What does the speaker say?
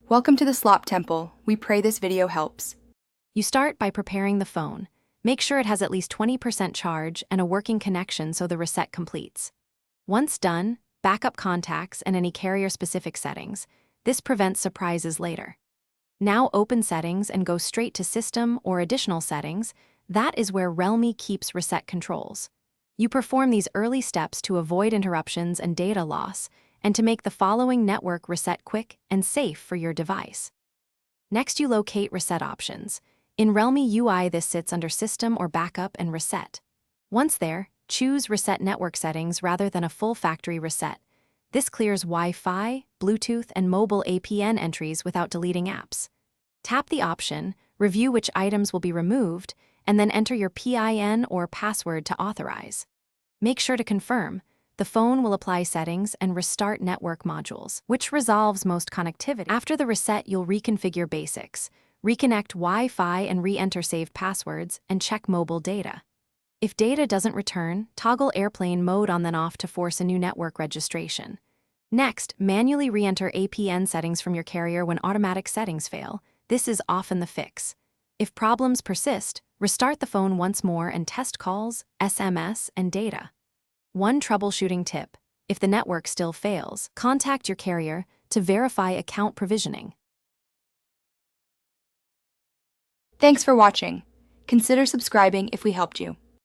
Welcome to the Slop Temple. We pray this video helps. You start by preparing the phone. Make sure it has at least 20% charge and a working connection so the reset completes. Once done, back up contacts and any carrier-specific settings. This prevents surprises later. Now open Settings and go straight to System or Additional Settings. That is where Realme keeps reset controls. You perform these early steps to avoid interruptions and data loss, and to make the following network reset quick and safe for your device. Next, you locate Reset Options. In Realme UI, this sits under System or Backup and Reset. Once there, choose Reset Network Settings rather than a full factory reset. This clears Wi-Fi, Bluetooth, and mobile APN entries without deleting apps. Tap the option, review which items will be removed, and then enter your PIN or password to authorize. Make sure to confirm. The phone will apply settings and restart network modules, which resolves most connectivity. After the reset, you'll reconfigure basics, reconnect Wi-Fi and re-enter saved passwords, and check mobile data. If data doesn't return, toggle airplane mode on then off to force a new network registration. Next, manually re-enter APN settings from your carrier when automatic settings fail. This is often the fix. If problems persist, restart the phone once more and test calls, SMS, and data. One troubleshooting tip: if the network still fails, contact your carrier to verify account provisioning. Thanks for watching. Consider subscribing if we helped you.